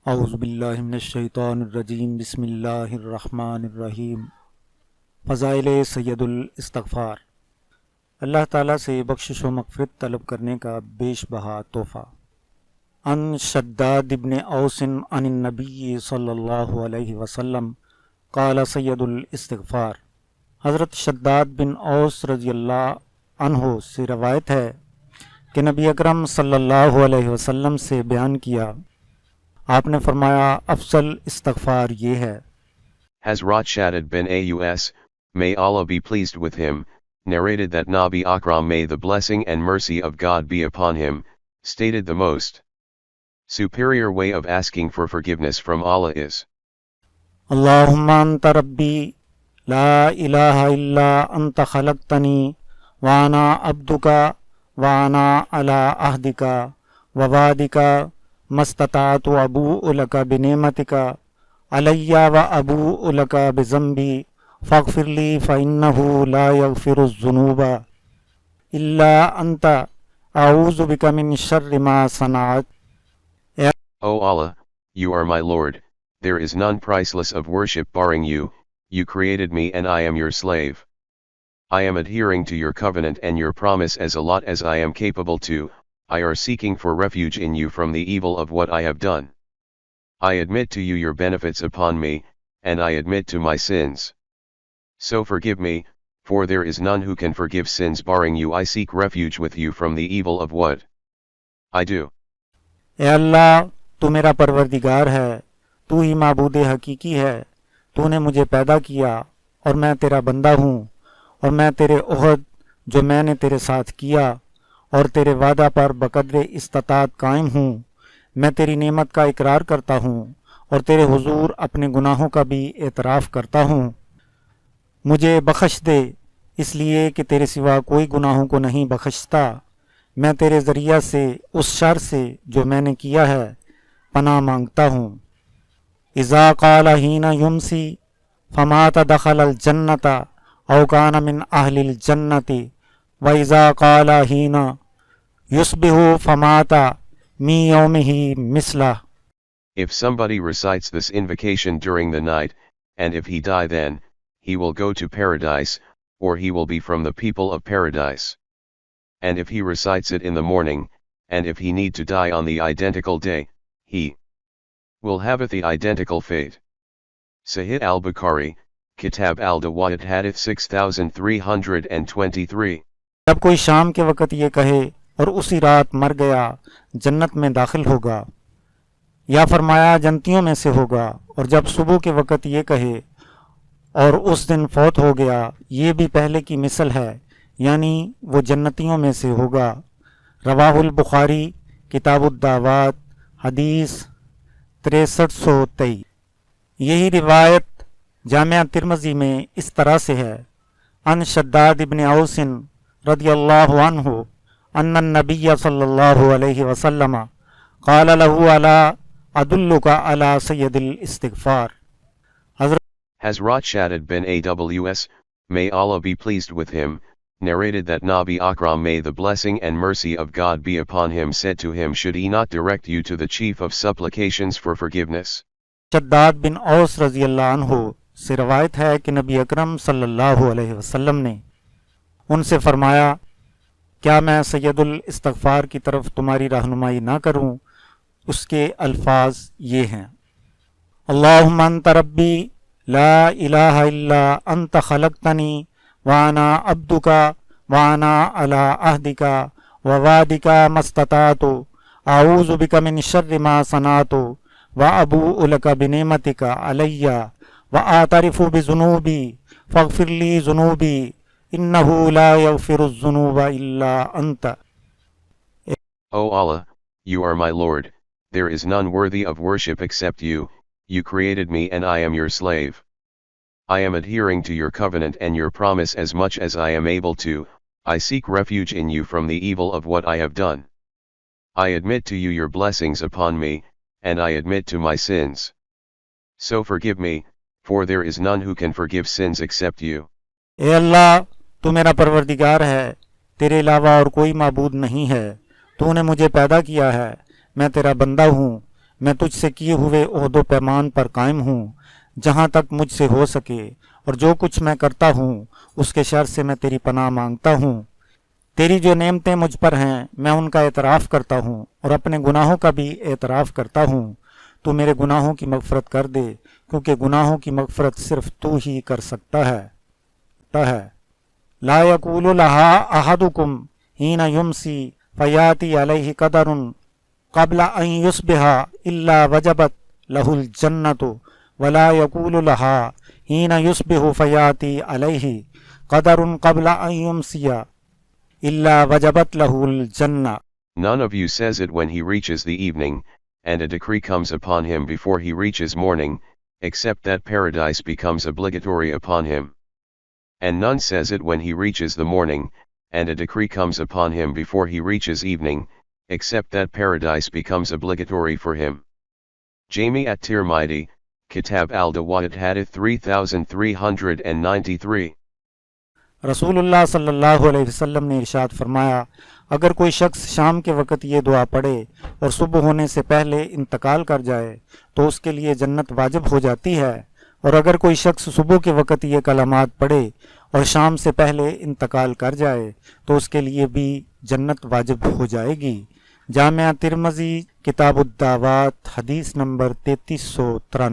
औज़ु बिल्लाहि मिनश्शैतानिर्रजीम बिस्मिल्लाहिर्रहमानिर्रहीम। फ़ज़ाइल सैयदुल इस्तिग़फ़ार। अल्लाह ताला से बख्शिश व मग़फ़िरत तलब करने का बेश बहा तोहफ़ा। अन शद्दाद इब्न औसिन अन नबी सल्लल्लाहु अलैहि वसल्लम क़ाल सैयदुल इस्तिग़फ़ार। हज़रत शद्दाद बिन औस रज़ियल्लाहु अन्हु से रवायत है कि नबी अकरम सल्लल्लाहु अलैहि वसल्लम से बयान किया, आपने फरमाया अफसल इस्तग़फ़ार ये है। Hazrat Shaddad bin Aus, may Allah be pleased with him, narrated that Nabi Akram, may the blessing and mercy of God be upon him, stated the most superior way of asking for forgiveness from Allah is, अल्लाहुम्मा अंता रब्बी ला इलाहा इल्ला अंता खलक़तनी व अना अब्दुका व अना अला अहदिका व वादिका मस्तताअतु अबूअ लका बिनिअमतिका अलैया व अबूअ लका बिज़ंबी फ़ग़फ़िरली फ़इन्नहु ला यग़फ़िरुज़्ज़ुनूबा इल्ला अंता अऊज़ु बिका मिन शर्रि मा सनअत। O Allah, you are my Lord, there is none priceless of worship barring you, you created me and I am your slave. I am adhering to your covenant and your promise as a lot as I am capable to, I are seeking for refuge in you from the evil of what I have done. I admit to you your benefits upon me, and I admit to my sins. So forgive me, for there is none who can forgive sins barring you. I seek refuge with you from the evil of what I do. ए अल्लाह, तू मेरा परवरदिगार है, तू ही माबूद हकीकी है, तूने मुझे पैदा किया और मैं तेरा बंदा हूँ, और मैं तेरे उहद जो मैंने तेरे साथ किया और तेरे वादा पर बकदरे इस्तात कायम हूँ। मैं तेरी नेमत का इकरार करता हूँ और तेरे हुजूर अपने गुनाहों का भी एतराफ़ करता हूँ। मुझे बख्श दे, इसलिए कि तेरे सिवा कोई गुनाहों को नहीं बख्शता। मैं तेरे ज़रिया से उस शर से जो मैंने किया है पनाह मांगता हूँ। इज़ा क़ाल हीना युमसी फ़मात दख़लल जन्नता औ कान मिन अहलिल जन्नति व इज़ा क़ाल हीना युस्बिहु फ़माता मी यौमिही मिस्ला। If somebody recites this invocation during the night, and if he die then, he will go to paradise, or he will be from the people of paradise. And if he recites it in the morning, and if he need to die on the identical day, he will have the identical fate. Sahih al-Bukhari, Kitab al-Dawa'id Hadith 6323। जब कोई शाम के वक़्त ये कहे और उसी रात मर गया, जन्नत में दाखिल होगा, या फरमाया जन्नतियों में से होगा। और जब सुबह के वक़्त ये कहे और उस दिन फौत हो गया, ये भी पहले की मिसल है, यानी वो जन्नतियों में से होगा। रवाहुल बुखारी, किताबुद दावात, हदीस 6323। यही रिवायत जामिया तिर्मिज़ी में इस तरह से है। अन शद्दाद इब्न औसिन रदियल्लाहु अन्हु अन्न नबिय्य सल्लल्लाहु अलैहि वसल्लम क़ाल लहू अला अदुल्लुका अला सय्यदिल इस्तिग़फ़ार। Hazrat Shaddad bin Aws, may Allah be pleased with him, narrated that Nabi Akram, may the blessing and mercy of God be upon him, said to him, should he not direct you to the chief of supplications for forgiveness? Shaddad बिन औस रज़ियल्लाहु अन्हु से रवायत है कि नबी अकरम सल्लल्लाहु अलैहि वसल्लम ने उनसे फरमाया, क्या मैं सैयदुल इस्तिग़फ़ार की तरफ तुम्हारी रहनुमाई ना करूं? उसके अल्फाज ये हैं, अल्लाहुम्मा अंता रब्बी ला इलाहा इल्ला अंता खलक़तनी व अना अब्दुका व अना अला अहदिका व वादिका मस्तताअतु अऊज़ु बिका मिन शर्रि मा सनअतु व अबूअ लका बिनिअमतिका अलैया व आतरिफ़ु बिज़ुनूबी फ़ग़फ़िरली ज़ुनूबी इन्नहु ला यग़फ़िरुज़्ज़ुनूबा इल्ला अंता। O Allah, you are my Lord, there is none worthy of worship except you, you created me and I am your slave. I am adhering to your covenant and your promise as much as I am able to, I seek refuge in you from the evil of what I have done. I admit to you your blessings upon me, and I admit to my sins. So forgive me, for there is none who can forgive sins except you. ए अल्लाह, तू मेरा परवरदिगार है, तेरे अलावा और कोई माबूद नहीं है। तूने मुझे पैदा किया है, मैं तेरा बंदा हूँ, मैं तुझसे किए हुए ओहदो पैमान पर कायम हूँ जहाँ तक मुझसे हो सके, और जो कुछ मैं करता हूँ उसके शर से मैं तेरी पनाह मांगता हूँ। तेरी जो नेमतें मुझ पर हैं मैं उनका एतराफ़ करता हूँ और अपने गुनाहों का भी एतराफ़ करता हूँ। तू मेरे गुनाहों की मग़फ़रत कर दे, क्योंकि गुनाहों की मग़फ़रत सिर्फ तू ही कर सकता है। ला यक़ूलु लहा अहदुकुम हीना युमसी फ़याती अलैहि क़दरुन क़ब्ला अन युस्बिहा इल्ला वजबत लहुल जन्नतु वला यक़ूलु लहा हीना युस्बिहु फ़याती अलैहि क़दरुन क़ब्ला अन युमसिया इल्ला वजबत लहुल जन्ना। None of you says it when he reaches the evening, and a decree comes upon him before he reaches morning, except that paradise becomes obligatory upon him. And none says it when he reaches the morning, and a decree comes upon him before he reaches evening, except that paradise becomes obligatory for him. Jami at-Tirmidhi, Kitab al-Dawa'id Hadith 3393। रसूलुल्लाह सल्लल्लाहु अलैहि वसल्लम ने इरशाद फरमाया, अगर कोई शख्स शाम के वक़्त ये दुआ पढ़े और सुबह होने से पहले इंतकाल कर जाए तो उसके लिए जन्नत वाजिब हो जाती है, और अगर कोई शख्स सुबह के वक़्त ये कलमात पढ़े और शाम से पहले इंतकाल कर जाए तो उसके लिए भी जन्नत वाजिब हो जाएगी। जामिया तिरमिज़ी किताबुद्दावात हदीस नंबर 3393।